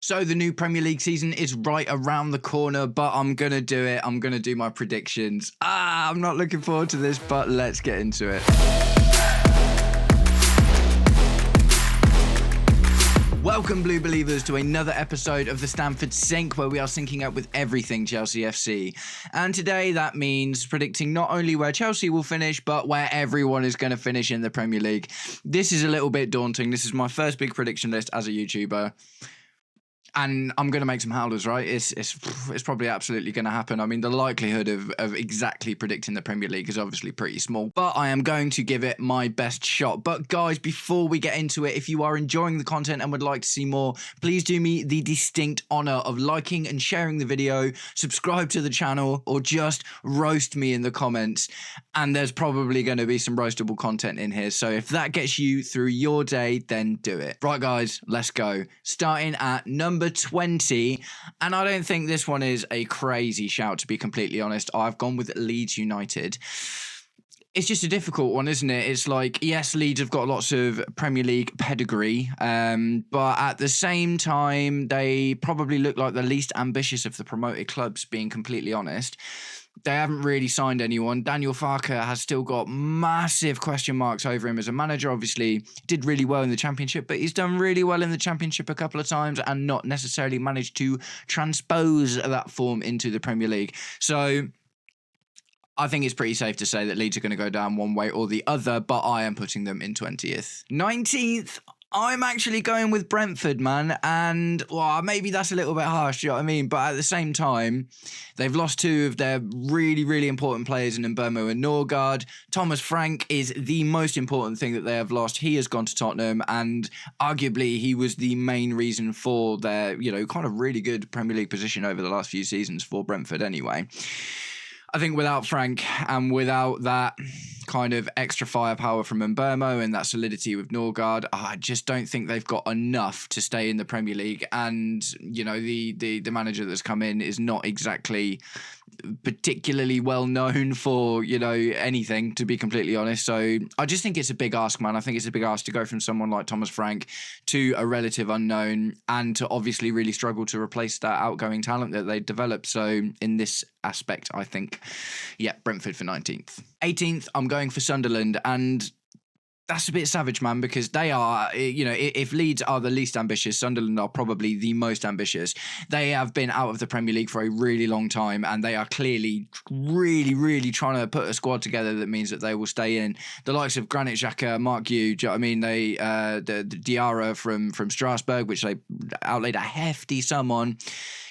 So the new Premier League season is right around the corner, but I'm going to do it. I'm going to do my predictions. I'm not looking forward to this, but let's get into it. Welcome, Blue Believers, to another episode of the Stamford Sync, where we are syncing up with everything Chelsea FC. And today that means predicting not only where Chelsea will finish, but where everyone is going to finish in the Premier League. This is a little bit daunting. This is my first big prediction list as a YouTuber. And I'm going to make some howlers, right? It's probably absolutely going to happen. I mean, the likelihood of exactly predicting the Premier League is obviously pretty small, but I am going to give it my best shot. But guys, before we get into it, if you are enjoying the content and would like to see more, please do me the distinct honour of liking and sharing the video, subscribe to the channel, or just roast me in the comments. And there's probably going to be some roastable content in here. So if that gets you through your day, then do it. Right, guys, let's go. Starting at number 20, and I don't think this one is a crazy shout, to be completely honest. I've gone with Leeds United. It's just a difficult one, isn't it? It's like, yes, Leeds have got lots of Premier League pedigree, but at the same time, they probably look like the least ambitious of the promoted clubs, being completely honest. They haven't really signed anyone. Daniel Farke has still got massive question marks over him as a manager. Obviously, did really well in the Championship, but he's done really well in the Championship a couple of times and not necessarily managed to transpose that form into the Premier League. So I think it's pretty safe to say that Leeds are going to go down one way or the other, but I am putting them in 20th. 19th. I'm actually going with Brentford, man, and well, maybe that's a little bit harsh, you know what I mean? But at the same time, they've lost two of their really, really important players in Mbeumo and Norgard. Thomas Frank is the most important thing that they have lost. He has gone to Tottenham, and arguably he was the main reason for their, kind of really good Premier League position over the last few seasons for Brentford anyway. I think without Frank and without that kind of extra firepower from Mbeumo and that solidity with Norgard, I just don't think they've got enough to stay in the Premier League. And, the manager that's come in is not exactly particularly well known for, anything, to be completely honest. So I just think it's a big ask, man. I think it's a big ask to go from someone like Thomas Frank to a relative unknown and to obviously really struggle to replace that outgoing talent that they developed. So in this aspect, I think, Brentford for 19th. 18th, I'm going for Sunderland, and that's a bit savage, man, because they are, if Leeds are the least ambitious, Sunderland are probably the most ambitious. They have been out of the Premier League for a really long time, and they are clearly really, really trying to put a squad together that means that they will stay in. The likes of Granit Xhaka, Mark Yu, do you know what I mean? They, the Diarra from Strasbourg, which they outlaid a hefty sum on.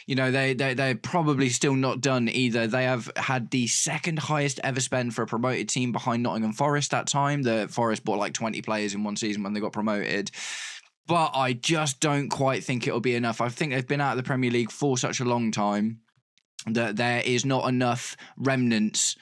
They're probably still not done either. They have had the second highest ever spend for a promoted team behind Nottingham Forest that time. The Forest bought like 20 players in one season when they got promoted. But I just don't quite think it'll be enough. I think they've been out of the Premier League for such a long time that there is not enough remnants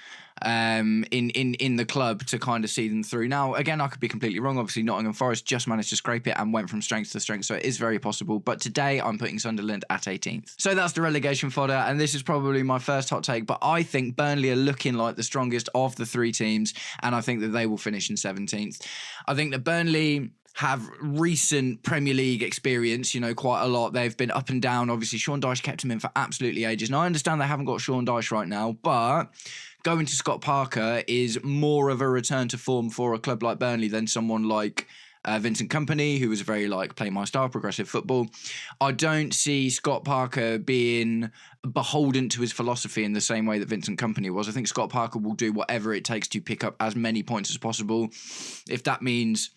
in the club to kind of see them through. Now, again, I could be completely wrong. Obviously, Nottingham Forest just managed to scrape it and went from strength to strength, so it is very possible. But today, I'm putting Sunderland at 18th. So that's the relegation fodder, and this is probably my first hot take, but I think Burnley are looking like the strongest of the three teams, and I think that they will finish in 17th. I think that Burnley have recent Premier League experience, quite a lot. They've been up and down. Obviously, Sean Dyche kept him in for absolutely ages. Now, I understand they haven't got Sean Dyche right now, but going to Scott Parker is more of a return to form for a club like Burnley than someone like Vincent Kompany, who was very play my style, progressive football. I don't see Scott Parker being beholden to his philosophy in the same way that Vincent Kompany was. I think Scott Parker will do whatever it takes to pick up as many points as possible. If that means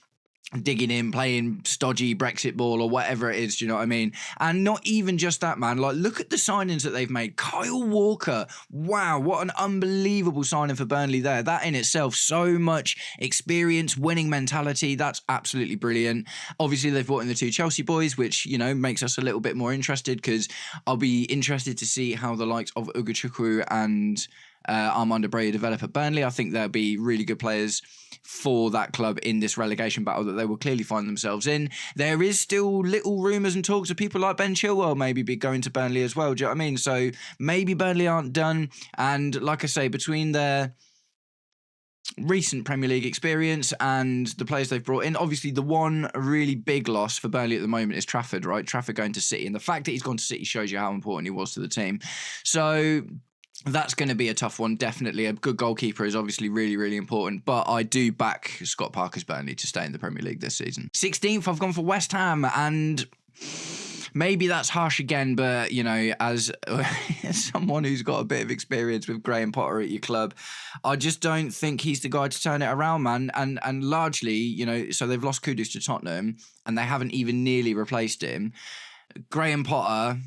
digging in, playing stodgy Brexit ball or whatever it is, do you know what I mean? And not even just that, man. Look at the signings that they've made. Kyle Walker, wow, what an unbelievable signing for Burnley there. That in itself, so much experience, winning mentality. That's absolutely brilliant. Obviously, they've brought in the two Chelsea boys, which, makes us a little bit more interested, because I'll be interested to see how the likes of Ugochukwu and Armando Brea develop at Burnley. I think they'll be really good players for that club in this relegation battle that they will clearly find themselves in. There is still little rumours and talks of people like Ben Chilwell maybe be going to Burnley as well. Do you know what I mean? So maybe Burnley aren't done. And like I say, between their recent Premier League experience and the players they've brought in. Obviously, the one really big loss for Burnley at the moment is Trafford, right? Trafford going to City. And the fact that he's gone to City shows you how important he was to the team. So that's going to be a tough one, definitely. A good goalkeeper is obviously really, really important. But I do back Scott Parker's Burnley to stay in the Premier League this season. 16th, I've gone for West Ham. And maybe that's harsh again, but, you know, as someone who's got a bit of experience with Graham Potter at your club, I just don't think he's the guy to turn it around, man. And largely, you know, so they've lost Kudus to Tottenham and they haven't even nearly replaced him. Graham Potter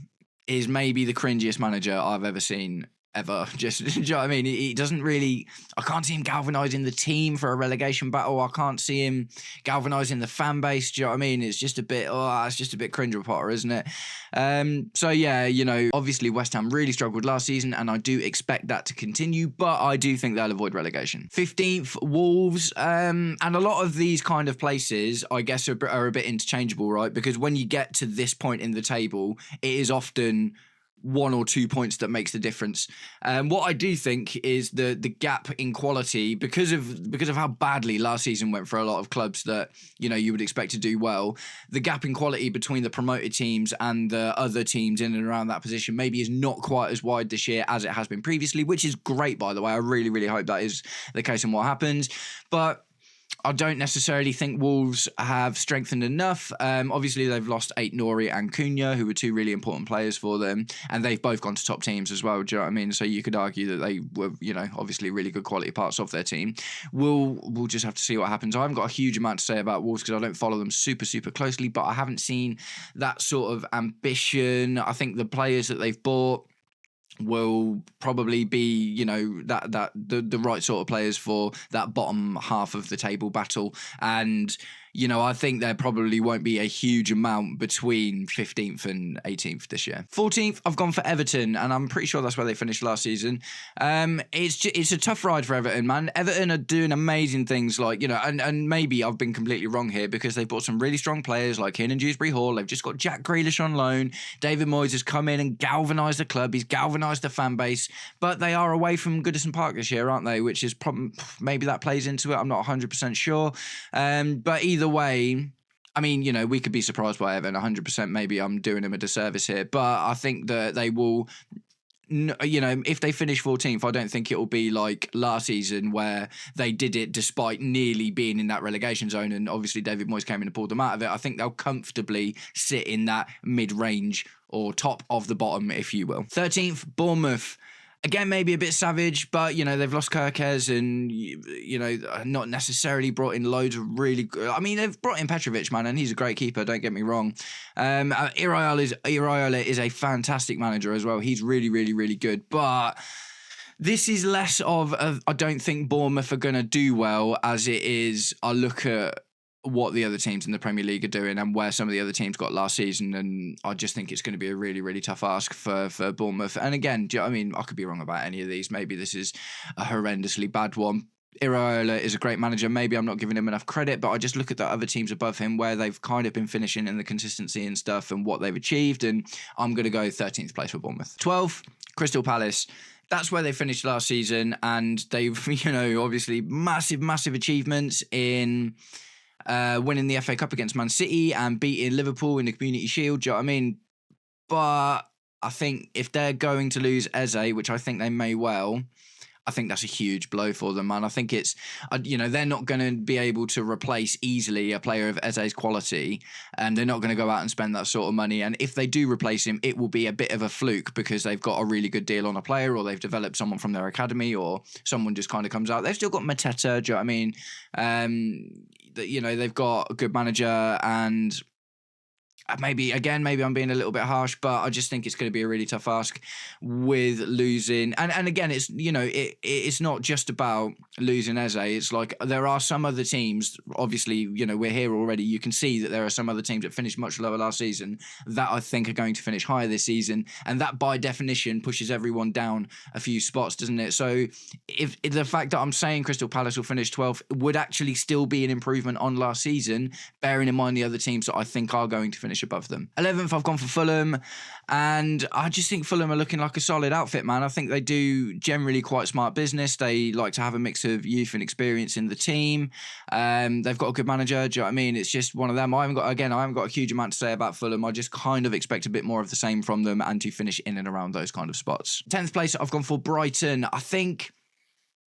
is maybe the cringiest manager I've ever seen. Ever. Just, do you know what I mean? He doesn't really, I can't see him galvanising the team for a relegation battle. I can't see him galvanising the fan base. Do you know what I mean? It's just a bit, it's just a bit cringe with Potter, isn't it? So yeah, you know, obviously West Ham really struggled last season and I do expect that to continue, but I do think they'll avoid relegation. 15th, Wolves. And a lot of these kind of places, I guess, are a bit interchangeable, right? Because when you get to this point in the table, it is often 1 or 2 points that makes the difference. What I do think is the gap in quality because of how badly last season went for a lot of clubs that, you know, you would expect to do well. The gap in quality between the promoted teams and the other teams in and around that position maybe is not quite as wide this year as it has been previously, which is great, by the way. I really, really hope that is the case and what happens. But I don't necessarily think Wolves have strengthened enough. Obviously, they've lost Ait-Nouri and Cunha, who were 2 really important players for them, and they've both gone to top teams as well. Do you know what I mean? So you could argue that they were, you know, obviously really good quality parts of their team. We'll just have to see what happens. I haven't got a huge amount to say about Wolves because I don't follow them super, super closely, but I haven't seen that sort of ambition. I think the players that they've bought will probably be, you know, the right sort of players for that bottom half of the table battle. And, you know, I think there probably won't be a huge amount between 15th and 18th this year. 14th, I've gone for Everton, and I'm pretty sure that's where they finished last season. It's a tough ride for Everton, man. Everton are doing amazing things, like, you know, and maybe I've been completely wrong here because they've bought some really strong players like Kiernan Dewsbury Hall. They've just got Jack Grealish on loan. David Moyes has come in and galvanised the club. He's galvanised the fan base, but they are away from Goodison Park this year, aren't they? Which is maybe that plays into it. I'm not 100% sure. But either way, I mean, you know, we could be surprised by Everton 100%. Maybe I'm doing them a disservice here, but I think that they will, you know, if they finish 14th, I don't think it will be like last season where they did it despite nearly being in that relegation zone and obviously David Moyes came in and pulled them out of it. I think they'll comfortably sit in that mid-range or top of the bottom, if you will. 13th, Bournemouth. Again, maybe a bit savage, but, you know, they've lost Kirkez and, you know, not necessarily brought in loads of really good. I mean, they've brought in Petrovic, man, and he's a great keeper, don't get me wrong. Iraola is a fantastic manager as well. He's really, really, really good. But this is less of I don't think Bournemouth are going to do well as it is I look at what the other teams in the Premier League are doing and where some of the other teams got last season, and I just think it's going to be a really, really tough ask for Bournemouth. And again, do you know what I mean? I could be wrong about any of these. Maybe this is a horrendously bad one. Iraola is a great manager. Maybe I'm not giving him enough credit, but I just look at the other teams above him where they've kind of been finishing in the consistency and stuff and what they've achieved, and I'm going to go 13th place for Bournemouth. 12th, Crystal Palace. That's where they finished last season, and they've, you know, obviously massive, massive achievements in winning the FA Cup against Man City and beating Liverpool in the Community Shield. Do you know what I mean? But I think if they're going to lose Eze, which I think they may well, I think that's a huge blow for them, man. I think it's, you know, they're not going to be able to replace easily a player of Eze's quality, and they're not going to go out and spend that sort of money. And if they do replace him, it will be a bit of a fluke because they've got a really good deal on a player, or they've developed someone from their academy, or someone just kind of comes out. They've still got Mateta, do you know what I mean? You know, they've got a good manager, and maybe I'm being a little bit harsh, but I just think it's going to be a really tough ask with losing. And again, it's, you know, it's not just about losing Eze. It's like there are some other teams, obviously, you know, we're here already. You can see that there are some other teams that finished much lower last season that I think are going to finish higher this season. And that by definition pushes everyone down a few spots, doesn't it? So if the fact that I'm saying Crystal Palace will finish 12th would actually still be an improvement on last season, bearing in mind the other teams that I think are going to finish finish above them. 11th, I've gone for Fulham, and I just think Fulham are looking like a solid outfit, man. I think they do generally quite smart business. They like to have a mix of youth and experience in the team. They've got a good manager. Do you know what I mean? It's just one of them. I haven't got a huge amount to say about Fulham. I just kind of expect a bit more of the same from them and to finish in and around those kind of spots. 10th place, I've gone for Brighton. I think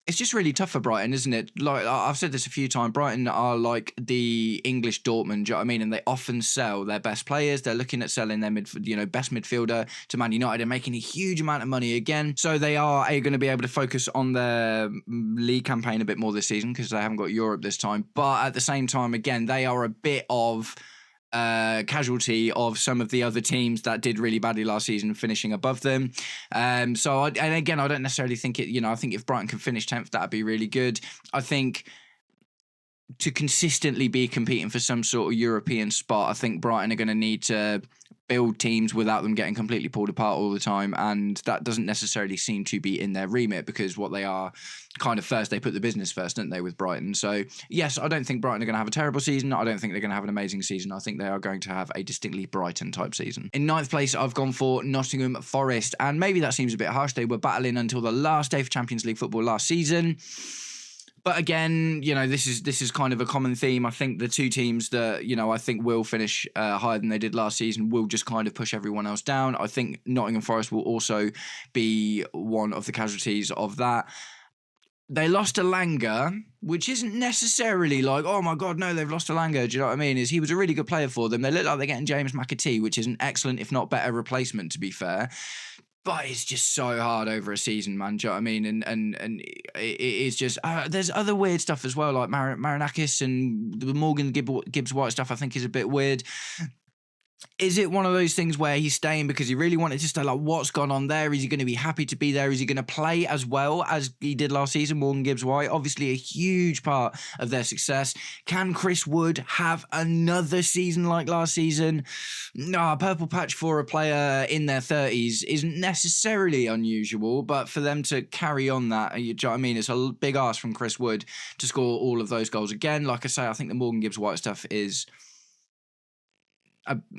it's just really tough for Brighton, isn't it? Like I've said this a few times, Brighton are like the English Dortmund, do you know what I mean? And they often sell their best players. They're looking at selling their best midfielder to Man United and making a huge amount of money again. So they are going to be able to focus on their league campaign a bit more this season because they haven't got Europe this time. But at the same time, again, they are a bit of casualty of some of the other teams that did really badly last season finishing above them. I don't necessarily think it, I think if Brighton can finish 10th, that'd be really good. I think to consistently be competing for some sort of European spot, I think Brighton are going to need to build teams without them getting completely pulled apart all the time, and that doesn't necessarily seem to be in their remit because what they are kind of first, they put the business first, don't they, with Brighton? So yes, I don't think Brighton are going to have a terrible season. I don't think they're going to have an amazing season. I think they are going to have a distinctly Brighton type season. In 9th place, I've gone for Nottingham Forest, and maybe that seems a bit harsh. They were battling until the last day for Champions League football last season. But again, this is kind of a common theme. I think the two teams that, I think will finish higher than they did last season will just kind of push everyone else down. I think Nottingham Forest will also be one of the casualties of that. They lost to Langer, which isn't necessarily like, oh my God, no, they've lost to Langer. Do you know what I mean? He was a really good player for them. They look like they're getting James McAtee, which is an excellent, if not better, replacement, to be fair. But it's just so hard over a season, man. Do you know what I mean? And it is just... there's other weird stuff as well, like Marinakis and the Morgan Gibbs-White stuff I think is a bit weird. Is it one of those things where he's staying because he really wanted to stay? Like, what's gone on there? Is he going to be happy to be there? Is he going to play as well as he did last season? Morgan Gibbs-White, obviously a huge part of their success. Can Chris Wood have another season like last season? No, purple patch for a player in their 30s isn't necessarily unusual, but for them to carry on that, you know what I mean? It's a big ask from Chris Wood to score all of those goals again. Like I say, I think the Morgan Gibbs-White stuff is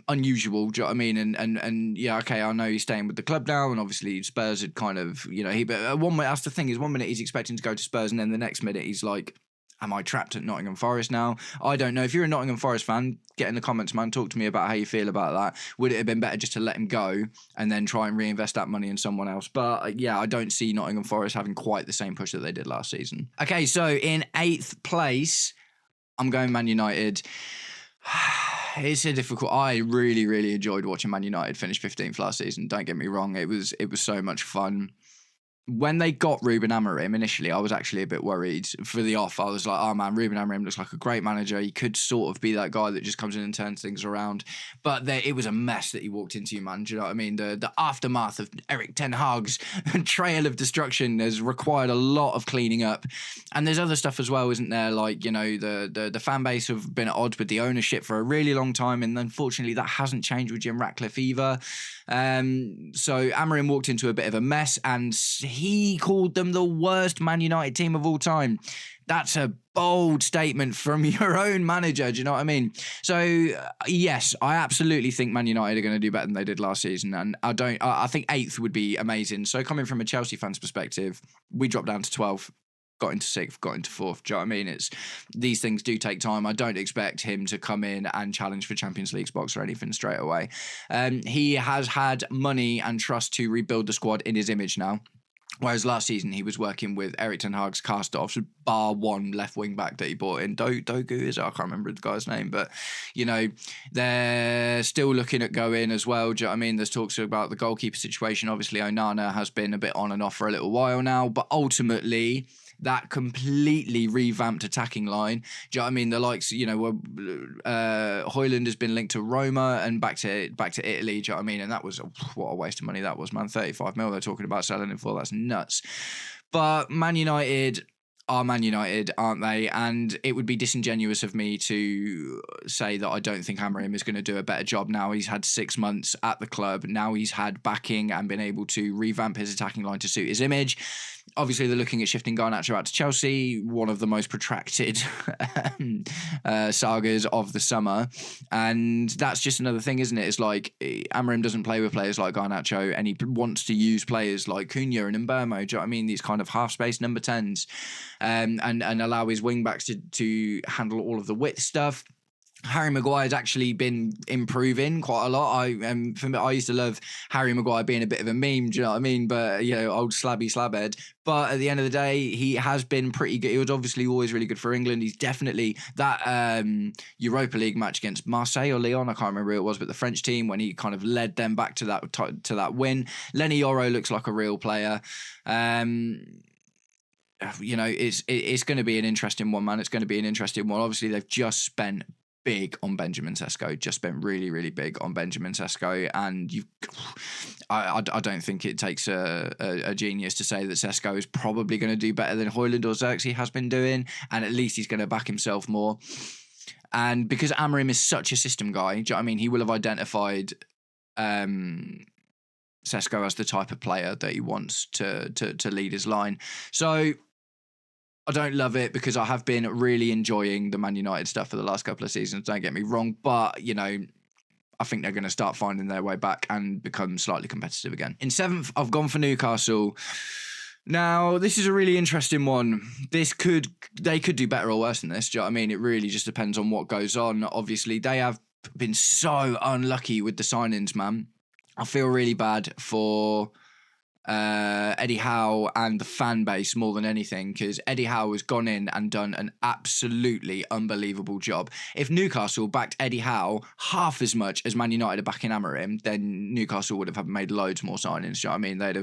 unusual, do you know what I mean? And yeah, okay, I know he's staying with the club now, and obviously Spurs had kind of, but one minute, that's the thing, is 1 minute he's expecting to go to Spurs, and then the next minute he's like, am I trapped at Nottingham Forest now? I don't know. If you're a Nottingham Forest fan, get in the comments, man. Talk to me about how you feel about that. Would it have been better just to let him go and then try and reinvest that money in someone else? But yeah, I don't see Nottingham Forest having quite the same push that they did last season. Okay, so in 8th place, I'm going Man United. It's a difficult... I really, really enjoyed watching Man United finish 15th last season. Don't get me wrong. It was so much fun. When they got Ruben Amorim initially, I was actually a bit worried for the off. I was like, oh man, Ruben Amorim looks like a great manager. He could sort of be that guy that just comes in and turns things around. But it was a mess that he walked into, man. Do you know what I mean? The aftermath of Erik ten Hag's trail of destruction has required a lot of cleaning up. And there's other stuff as well, isn't there? Like, the fan base have been at odds with the ownership for a really long time. And unfortunately, that hasn't changed with Jim Ratcliffe either. So Amorim walked into a bit of a mess, and he called them the worst Man United team of all time. That's a bold statement from your own manager. Do you know what I mean? So yes, I absolutely think Man United are going to do better than they did last season, and I think 8th would be amazing. So coming from a Chelsea fan's perspective, we dropped down to 12th. Got into 6th, got into 4th. Do you know what I mean? These things do take time. I don't expect him to come in and challenge for Champions League spots or anything straight away. He has had money and trust to rebuild the squad in his image now. Whereas last season he was working with Erik ten Hag's cast-offs, bar one left wing back that he bought in. Dogu is it? I can't remember the guy's name, but they're still looking at going as well. Do you know what I mean? There's talks about the goalkeeper situation. Obviously, Onana has been a bit on and off for a little while now, but ultimately that completely revamped attacking line. Do you know what I mean? The likes, Højlund has been linked to Roma and back to Italy. Do you know what I mean? And that was what a waste of money that was, man. 35 mil they're talking about selling him for. That's nuts. But Man United, are Man United, aren't they? And it would be disingenuous of me to say that I don't think Amorim is going to do a better job now. He's had 6 months at the club. Now he's had backing and been able to revamp his attacking line to suit his image. Obviously, they're looking at shifting Garnacho out to Chelsea, one of the most protracted sagas of the summer. And that's just another thing, isn't it? It's like Amorim doesn't play with players like Garnacho, and he wants to use players like Cunha and Mbeumo, do you know what I mean? These kind of half-space number 10s, and allow his wing-backs to handle all of the width stuff. Harry Maguire's actually been improving quite a lot. I used to love Harry Maguire being a bit of a meme, do you know what I mean? But, old slabhead. But at the end of the day, he has been pretty good. He was obviously always really good for England. He's definitely that Europa League match against Marseille or Lyon, I can't remember who it was, but the French team, when he kind of led them back to that win. Lenny Yoro looks like a real player. It's going to be an interesting one, man. It's going to be an interesting one. Obviously, they've just spent big on Benjamin Sesko, just spent really, really big on Benjamin Sesko, and I don't think it takes a genius to say that Sesko is probably going to do better than Højlund or Xerxes has been doing, and at least he's going to back himself more. And because Amorim is such a system guy, do you know what I mean? He will have identified Sesko as the type of player that he wants to lead his line. So I don't love it because I have been really enjoying the Man United stuff for the last couple of seasons, don't get me wrong, but, I think they're going to start finding their way back and become slightly competitive again. In 7th, I've gone for Newcastle. Now, this is a really interesting one. They could do better or worse than this, do you know what I mean? It really just depends on what goes on. Obviously, they have been so unlucky with the signings, man. I feel really bad for Eddie Howe and the fan base more than anything, because Eddie Howe has gone in and done an absolutely unbelievable job. If Newcastle backed Eddie Howe half as much as Man United are backing Amorim, then Newcastle would have made loads more signings. Do you know what I mean? They'd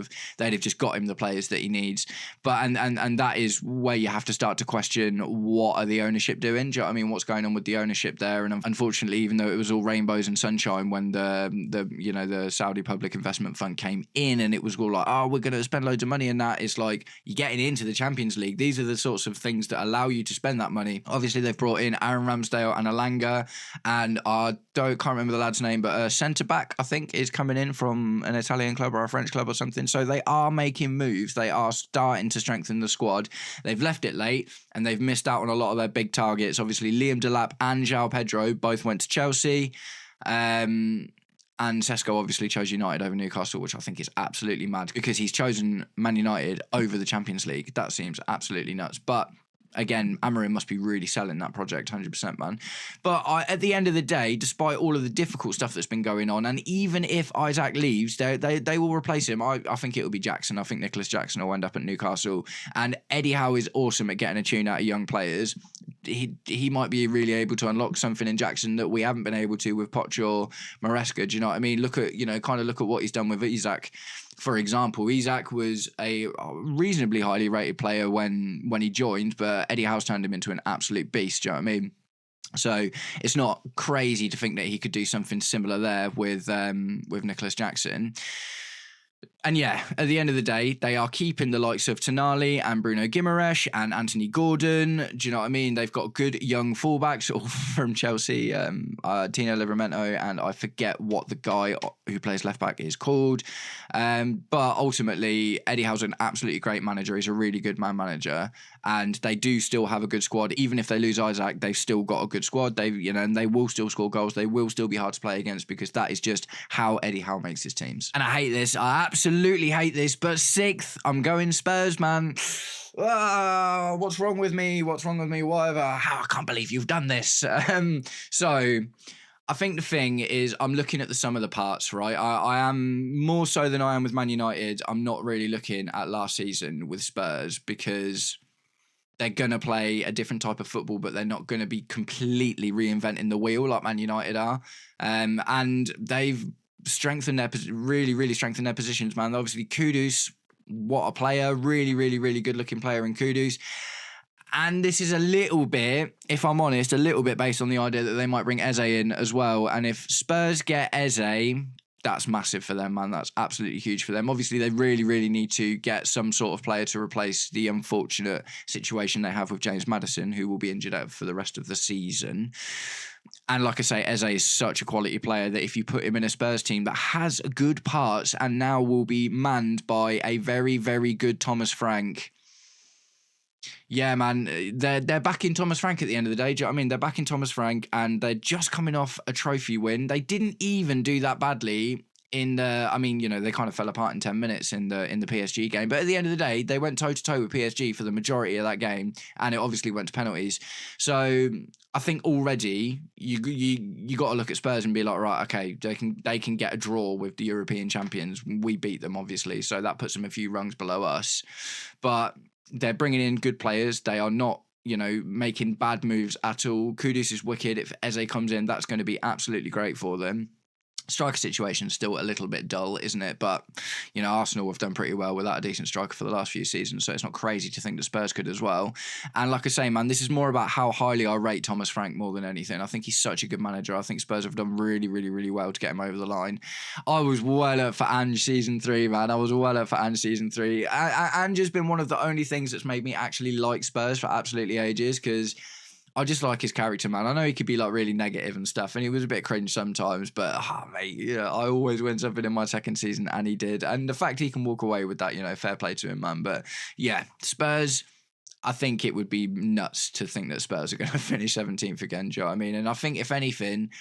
have just got him the players that he needs. But and that is where you have to start to question, what are the ownership doing? Do you know what I mean? What's going on with the ownership there? And unfortunately, even though it was all rainbows and sunshine when the Saudi Public Investment Fund came in, and it was all like, oh, we're going to spend loads of money in that. It's like, you're getting into the Champions League. These are the sorts of things that allow you to spend that money. Obviously, they've brought in Aaron Ramsdale and Alanga, and I can't remember the lad's name, but a centre-back, I think, is coming in from an Italian club or a French club or something. So they are making moves. They are starting to strengthen the squad. They've left it late, and they've missed out on a lot of their big targets. Obviously, Liam Delap and João Pedro both went to Chelsea. And Sesko obviously chose United over Newcastle, which I think is absolutely mad, because he's chosen Man United over the Champions League. That seems absolutely nuts. But again, Amorim must be really selling that project, 100%, man. But at the end of the day, despite all of the difficult stuff that's been going on, and even if Isaac leaves, they will replace him. I think it will be Jackson. I think Nicholas Jackson will end up at Newcastle. And Eddie Howe is awesome at getting a tune out of young players. He might be really able to unlock something in Jackson that we haven't been able to with Poch or Maresca. Do you know what I mean? Look at what he's done with Isaac. For example, Isaac was a reasonably highly rated player when he joined, but Eddie Howe's turned him into an absolute beast. Do you know what I mean? So it's not crazy to think that he could do something similar there with Nicholas Jackson. And yeah, at the end of the day, they are keeping the likes of Tonali and Bruno Guimaraes and Anthony Gordon. Do you know what I mean? They've got good young fullbacks all from Chelsea, Tino Livramento, and I forget what the guy who plays left back is called. But ultimately, Eddie Howe's an absolutely great manager. He's a really good man manager, and they do still have a good squad. Even if they lose Isaac, they've still got a good squad. And they will still score goals. They will still be hard to play against, because that is just how Eddie Howe makes his teams. And I hate this. I absolutely hate this, but 6th, I'm going Spurs, man. What's wrong with me? Whatever. I can't believe you've done this. So I think the thing is, I'm looking at the sum of the parts, right? I am more so than I am with Man United. I'm not really looking at last season with Spurs, because they're going to play a different type of football, but they're not going to be completely reinventing the wheel like Man United are. And they've really strengthened their positions, man. Obviously, Kudus, what a player. Really, really good looking player in Kudus. And this is a little bit, if I'm honest, based on the idea that they might bring Eze in as well. And if Spurs get Eze, that's massive for them, man. That's absolutely huge for them. Obviously, they really, really need to get some sort of player to replace the unfortunate situation they have with James Maddison, who will be injured out for the rest of the season. And like I say, Eze is such a quality player that if you put him in a Spurs team that has good parts and now will be manned by a very, very good Thomas Frank. Yeah, man, they're backing Thomas Frank at the end of the day. Do you know what I mean? They're backing Thomas Frank and they're just coming off a trophy win. They didn't even do that badly in the, I mean, you know, they kind of fell apart in 10 minutes in the PSG game. But at the end of the day, they went toe-to-toe with PSG for the majority of that game, and it obviously went to penalties. So I think already you got to look at Spurs and be like, right, okay, they can get a draw with the European champions. We beat them, obviously, so that puts them a few rungs below us. But they're bringing in good players. They are not, you know, making bad moves at all. Kudus is wicked. If Eze comes in, that's going to be absolutely great for them. Striker situation's still a little bit dull, isn't it? But, you know, Arsenal have done pretty well without a decent striker for the last few seasons, so it's not crazy to think that Spurs could as well. And like I say, man, this is more about how highly I rate Thomas Frank more than anything. I think he's such a good manager. I think Spurs have done really, really, really well to get him over the line. I was well up for Ange season 3, man. I was well up for Ange season 3. Ange has been one of the only things that's made me actually like Spurs for absolutely ages, because I just like his character, man. I know he could be like really negative and stuff, and he was a bit cringe sometimes, but mate, yeah, I always win something in my second season, and he did. And the fact he can walk away with that, you know, fair play to him, man. But yeah, Spurs, I think it would be nuts to think that Spurs are going to finish 17th again, do you know what I mean? And I think, if anything,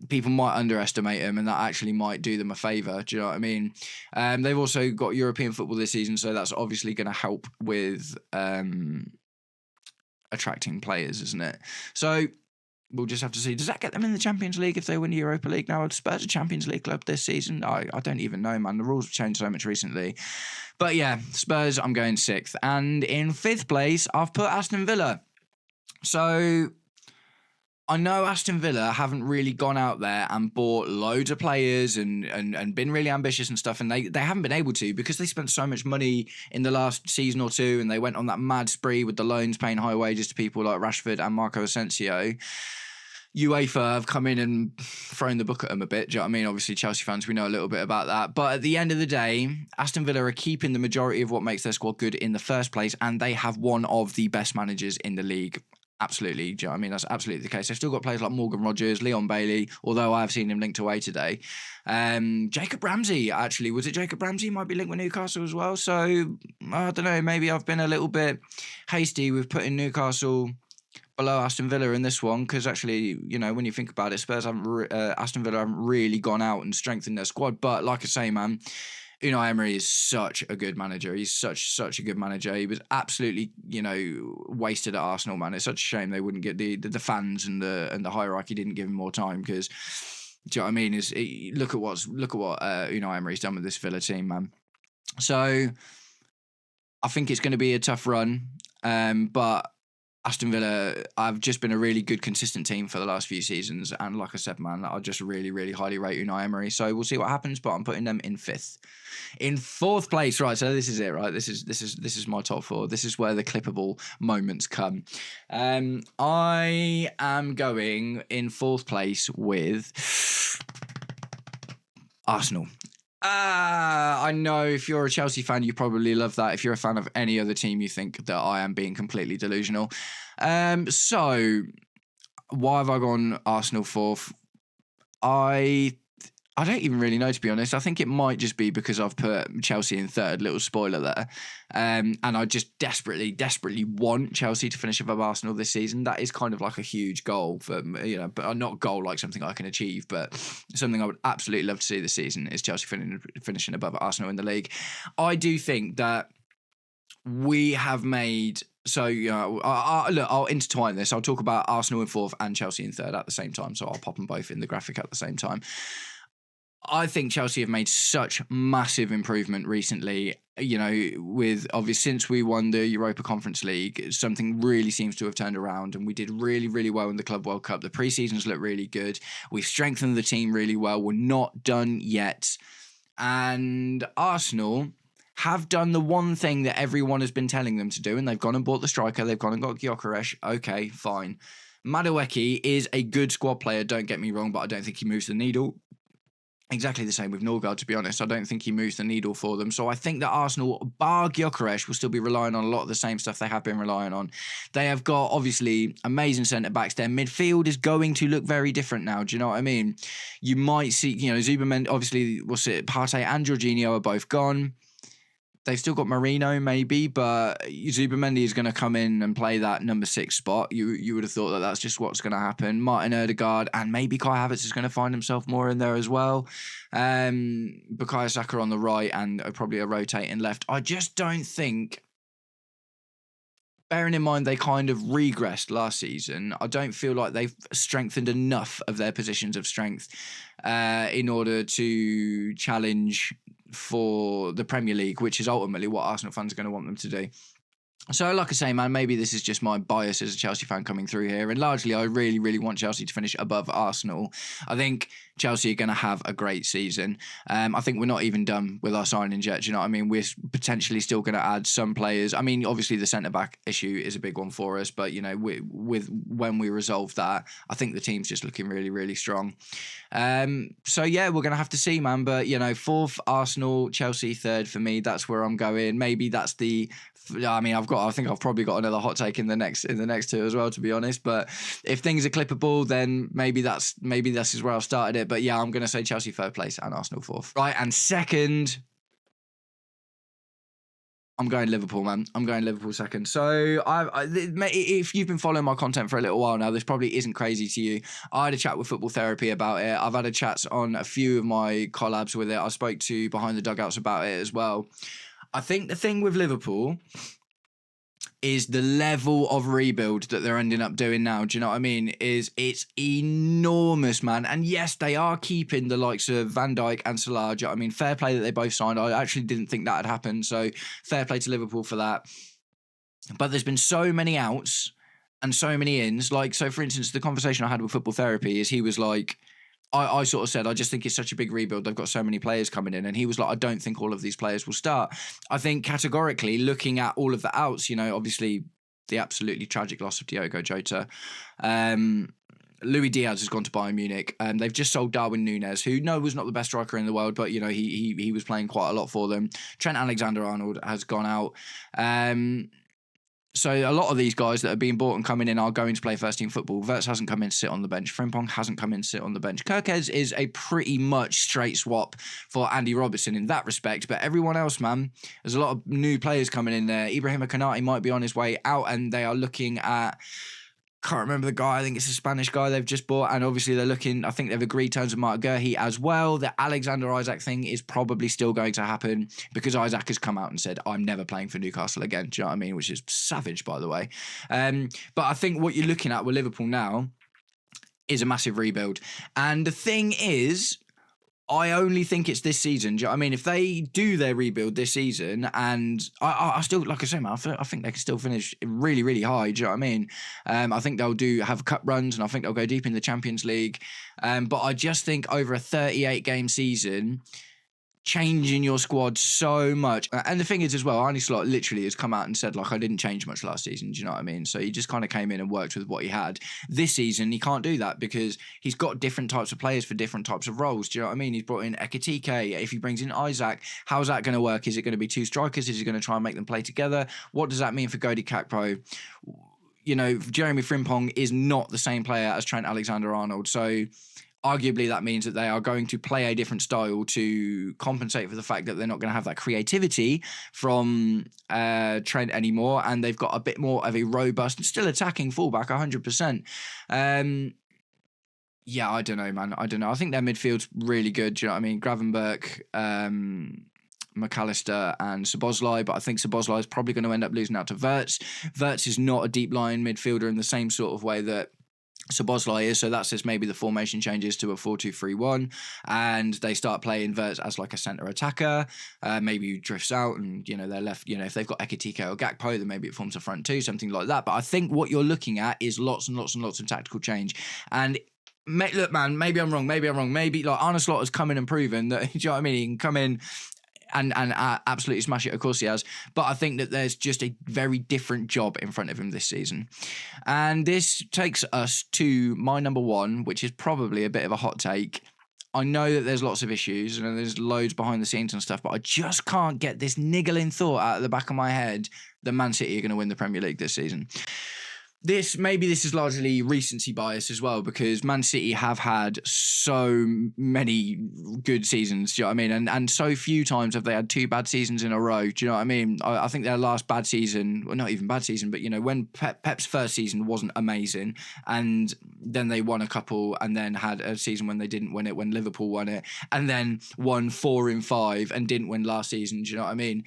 people might underestimate them, and that actually might do them a favour. Do you know what I mean? They've also got European football this season, so that's obviously going to help with attracting players, isn't it? So we'll just have to see. Does that get them in the Champions League if they win the Europa League? Now, are Spurs a Champions League club this season? I don't even know, man. The rules have changed so much recently. But yeah, Spurs, I'm going 6th. And in 5th place, I've put Aston Villa. So I know Aston Villa haven't really gone out there and bought loads of players and been really ambitious and stuff, and they haven't been able to, because they spent so much money in the last season or two, and they went on that mad spree with the loans, paying high wages to people like Rashford and Marco Asensio. UEFA have come in and thrown the book at them a bit. Do you know what I mean? Obviously, Chelsea fans, we know a little bit about that. But at the end of the day, Aston Villa are keeping the majority of what makes their squad good in the first place, and they have one of the best managers in the league. Absolutely, do you know what I mean? That's absolutely the case. They've still got players like Morgan Rogers, Leon Bailey, although I have seen him linked away today. Jacob Ramsey, actually. Was it Jacob Ramsey? Might be linked with Newcastle as well. So, I don't know, maybe I've been a little bit hasty with putting Newcastle below Aston Villa in this one, because actually, you know, when you think about it, Aston Villa haven't really gone out and strengthened their squad. But like I say, man, Unai Emery is such a good manager. He's such a good manager. He was absolutely, you know, wasted at Arsenal, man. It's such a shame they wouldn't get the fans and the hierarchy didn't give him more time, because, do you know what I mean? Look at what Unai Emery's done with this Villa team, man. So I think it's going to be a tough run, but Aston Villa, I've just been a really good, consistent team for the last few seasons. And like I said, man, I just really, really highly rate Unai Emery. So we'll see what happens, but I'm putting them in 5th. In 4th place, right, so this is it, right? This is my top 4. This is where the clippable moments come. I am going in 4th place with Arsenal. I know if you're a Chelsea fan, you probably love that. If you're a fan of any other team, you think that I am being completely delusional. So why have I gone Arsenal 4th? I don't even really know, to be honest. I think it might just be because I've put Chelsea in 3rd, little spoiler there. And I just desperately want Chelsea to finish above Arsenal this season. That is kind of like a huge goal for, you know, but not goal like something I can achieve, but something I would absolutely love to see this season is Chelsea finishing above Arsenal in the league. I do think that we have made... So, you know, I'll intertwine this. I'll talk about Arsenal in 4th and Chelsea in 3rd at the same time. So I'll pop them both in the graphic at the same time. I think Chelsea have made such massive improvement recently, you know, with obviously since we won the Europa Conference League, something really seems to have turned around, and we did really, really well in the Club World Cup. The pre-seasons look really good. We've strengthened the team really well. We're not done yet. And Arsenal have done the one thing that everyone has been telling them to do, and they've gone and bought the striker. They've gone and got Gyökeres. Okay, fine. Madueke is a good squad player, don't get me wrong, but I don't think he moves the needle. Exactly the same with Norgard, to be honest. I don't think he moves the needle for them. So I think that Arsenal, bar Gyökeres, will still be relying on a lot of the same stuff they have been relying on. They have got, obviously, amazing centre-backs. Their midfield is going to look very different now. Do you know what I mean? You might see, Zuberman, obviously, Partey and Jorginho are both gone. They've still got Marino, maybe, but Zubimendi is going to come in and play that number 6 spot. You would have thought that that's just what's going to happen. Martin Odegaard and maybe Kai Havertz is going to find himself more in there as well. Bukayo Saka on the right and probably a rotating left. I just don't think, bearing in mind they kind of regressed last season, I don't feel like they've strengthened enough of their positions of strength in order to challenge for the Premier League, which is ultimately what Arsenal fans are going to want them to do. So, like I say, man, maybe this is just my bias as a Chelsea fan coming through here. And largely, I really, really want Chelsea to finish above Arsenal. I think Chelsea are going to have a great season. I think we're not even done with our signings yet. Do you know what I mean? We're potentially still going to add some players. I mean, obviously, the centre-back issue is a big one for us. But, when we resolve that, I think the team's just looking really, really strong. So, yeah, we're going to have to see, man. But, 4th, Arsenal, Chelsea 3rd for me. That's where I'm going. Maybe that's the... I mean, I think I've probably got another hot take in the next 2 as well, to be honest. But if things are clippable, then maybe this is where I've started it. But yeah, I'm going to say Chelsea 3rd place and Arsenal 4th. Right, and 2nd, I'm going Liverpool, man. I'm going Liverpool 2nd. So if you've been following my content for a little while now, this probably isn't crazy to you. I had a chat with Football Therapy about it. I've had a chat on a few of my collabs with it. I spoke to Behind the Dugouts about it as well. I think the thing with Liverpool is the level of rebuild that they're ending up doing now. Do you know what I mean? It's enormous, man. And yes, they are keeping the likes of Van Dijk and Salah. Do you know what I mean? Fair play that they both signed. I actually didn't think that had happened. So fair play to Liverpool for that. But there's been so many outs and so many ins. Like, so for instance, the conversation I had with Football Therapy is he was like, I sort of said, I just think it's such a big rebuild. They've got so many players coming in. And he was like, I don't think all of these players will start. I think categorically, looking at all of the outs, obviously the absolutely tragic loss of Diogo Jota. Luis Diaz has gone to Bayern Munich. They've just sold Darwin Núñez, who was not the best striker in the world, but he was playing quite a lot for them. Trent Alexander-Arnold has gone out. So a lot of these guys that are being bought and coming in are going to play first team football. Wirtz hasn't come in to sit on the bench. Frimpong hasn't come in to sit on the bench. Kirkez is a pretty much straight swap for Andy Robertson in that respect. But everyone else, man, there's a lot of new players coming in there. Ibrahima Konate might be on his way out, and they are looking at... Can't remember the guy. I think it's a Spanish guy they've just bought. And obviously they're looking... I think they've agreed terms with Mark Gurhey as well. The Alexander Isak thing is probably still going to happen because Isak has come out and said, I'm never playing for Newcastle again. Do you know what I mean? Which is savage, by the way. But I think what you're looking at with Liverpool now is a massive rebuild. And the thing is... I only think it's this season. Do you know what I mean? If they do their rebuild this season, and I still, like I say, man, I think they can still finish really, really high. Do you know what I mean? I think they'll have cup runs, and I think they'll go deep in the Champions League. But I just think over a 38-game season, changing your squad so much. And the thing is as well, Arne Slot literally has come out and said, like, I didn't change much last season. Do you know what I mean? So he just kind of came in and worked with what he had. This season, he can't do that because he's got different types of players for different types of roles. Do you know what I mean? He's brought in Ekitike. If he brings in Isak, how's that going to work? Is it going to be 2 strikers? Is he going to try and make them play together? What does that mean for Cody Gakpo? Jeremy Frimpong is not the same player as Trent Alexander-Arnold. So arguably that means that they are going to play a different style to compensate for the fact that they're not going to have that creativity from Trent anymore, and they've got a bit more of a robust and still attacking fullback 100%. Yeah, I don't know, man. I don't know. I think their midfield's really good. Do you know what I mean? Gravenberch, McAllister and Szoboszlai, but I think Szoboszlai is probably going to end up losing out to Wirtz. Wirtz is not a deep line midfielder in the same sort of way that Szoboszlai is, so that's just maybe the formation changes to a 4-2-3-1 and they start playing Wirtz as like a centre attacker. Maybe he drifts out and they're left, if they've got Ekitike or Gakpo, then maybe it forms a front 2, something like that. But I think what you're looking at is lots and lots and lots of tactical change. And look, man, maybe I'm wrong. Maybe like Arne Slot has come in and proven that, do you know what I mean? He can come in and absolutely smash it. Of course he has. But I think that there's just a very different job in front of him this season. And this takes us to my number 1, which is probably a bit of a hot take. I know that there's lots of issues and there's loads behind the scenes and stuff, but I just can't get this niggling thought out of the back of my head that Man City are going to win the Premier League this season. Maybe this is largely recency bias as well, because Man City have had so many good seasons, do you know what I mean? And so few times have they had 2 bad seasons in a row, do you know what I mean? I think their last bad season, well, not even bad season, but, when Pep's first season wasn't amazing, and then they won a couple, and then had a season when they didn't win it, when Liverpool won it, and then won 4 in 5 and didn't win last season, do you know what I mean?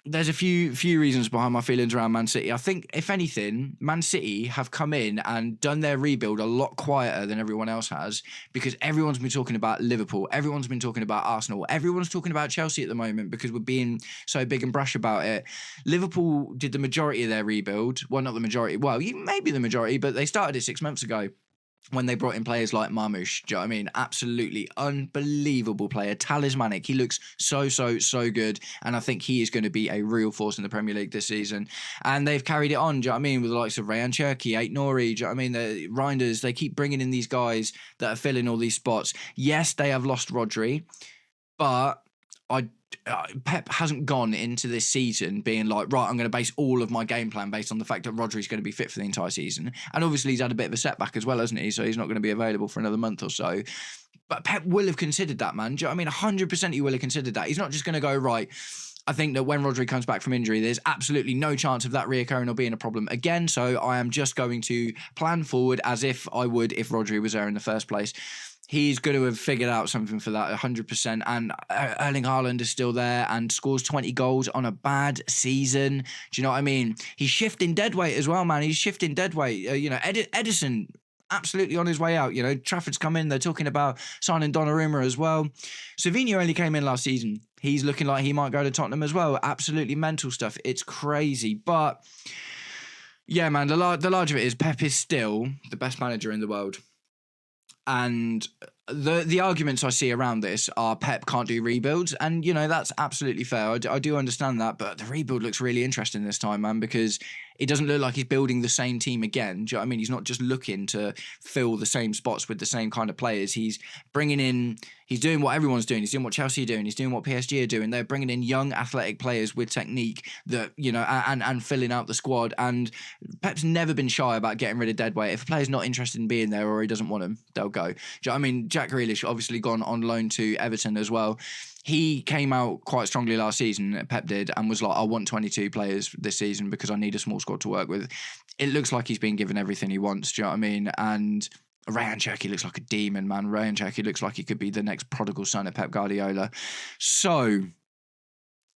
There's a few reasons behind my feelings around Man City. I think, if anything, Man City have come in and done their rebuild a lot quieter than everyone else has, because everyone's been talking about Liverpool, everyone's been talking about Arsenal, everyone's talking about Chelsea at the moment because we're being so big and brash about it. Liverpool did the majority of their rebuild. Well, not the majority. Well, maybe the majority, but they started it 6 months ago, when they brought in players like Marmoush. Do you know what I mean? Absolutely unbelievable player. Talismanic. He looks so good. And I think he is going to be a real force in the Premier League this season. And they've carried it on, do you know what I mean? With the likes of Rayan Cherki, Ait Nouri, do you know what I mean? The Reinders, they keep bringing in these guys that are filling all these spots. Yes, they have lost Rodri, but Pep hasn't gone into this season being like, right, I'm going to base all of my game plan based on the fact that Rodri's going to be fit for the entire season. And obviously he's had a bit of a setback as well, hasn't he? So he's not going to be available for another month or so. But Pep will have considered that, man. Do you know what I mean? 100% he will have considered that. He's not just going to go, right, I think that when Rodri comes back from injury, there's absolutely no chance of that reoccurring or being a problem again. So I am just going to plan forward as if I would if Rodri was there in the first place. He's going to have figured out something for that 100%. And Erling Haaland is still there and scores 20 goals on a bad season. Do you know what I mean? He's shifting deadweight as well, man. He's shifting deadweight. Edison, absolutely on his way out. Trafford's come in. They're talking about signing Donnarumma as well. Savinho only came in last season. He's looking like he might go to Tottenham as well. Absolutely mental stuff. It's crazy. But yeah, man, the large of it is Pep is still the best manager in the world. And the arguments I see around this are Pep can't do rebuilds. And, that's absolutely fair. I do understand that. But the rebuild looks really interesting this time, man, because it doesn't look like he's building the same team again. Do you know what I mean? He's not just looking to fill the same spots with the same kind of players. He's bringing in, he's doing what everyone's doing. He's doing what Chelsea are doing. He's doing what PSG are doing. They're bringing in young athletic players with technique that, and filling out the squad. And Pep's never been shy about getting rid of deadweight. If a player's not interested in being there or he doesn't want them, they'll go. Do you know what I mean? Jack Grealish obviously gone on loan to Everton as well. He came out quite strongly last season, Pep did, and was like, I want 22 players this season because I need a small squad to work with. It looks like he's been given everything he wants, do you know what I mean? And Rayan Cherki looks like a demon, man. Rayan Cherki looks like he could be the next prodigal son of Pep Guardiola. So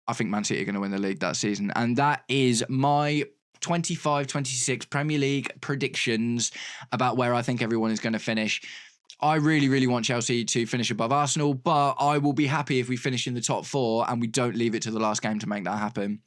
I think Man City are going to win the league that season. And that is my 25-26 Premier League predictions about where I think everyone is going to finish. I really, really want Chelsea to finish above Arsenal, but I will be happy if we finish in the top 4 and we don't leave it to the last game to make that happen.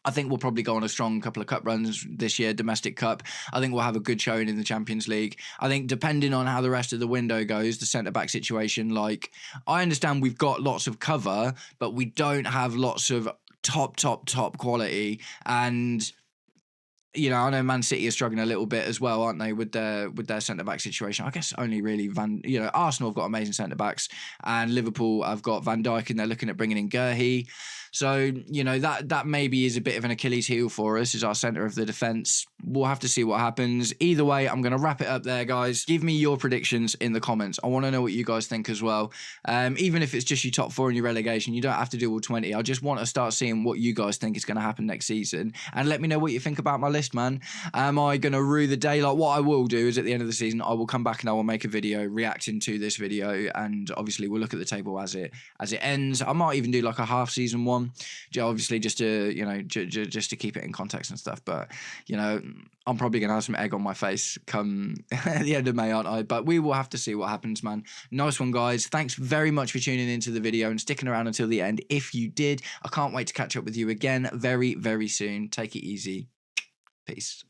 I think we'll probably go on a strong couple of cup runs this year, domestic cup. I think we'll have a good showing in the Champions League. I think depending on how the rest of the window goes, the centre-back situation, I understand we've got lots of cover, but we don't have lots of top quality. And I know Man City are struggling a little bit as well, aren't they, with their centre-back situation? I guess only really Arsenal have got amazing centre-backs, and Liverpool have got Van Dijk, and they're looking at bringing in Guehi. So, that maybe is a bit of an Achilles heel for us as our centre of the defence. We'll have to see what happens. Either way, I'm going to wrap it up there, guys. Give me your predictions in the comments. I want to know what you guys think as well. Even if it's just your top 4 in your relegation, you don't have to do all 20. I just want to start seeing what you guys think is going to happen next season. And let me know what you think about my list, man. Am I going to rue the day? What I will do is at the end of the season, I will come back and I will make a video reacting to this video. And obviously, we'll look at the table as it ends. I might even do a half season one. Obviously just to just to keep it in context and stuff, but I'm probably gonna have some egg on my face come the end of May, aren't I? But we will have to see what happens, man. Nice one, guys. Thanks very much for tuning into the video and sticking around until the end. If you did, I can't wait to catch up with you again very, very soon. Take it easy. Peace.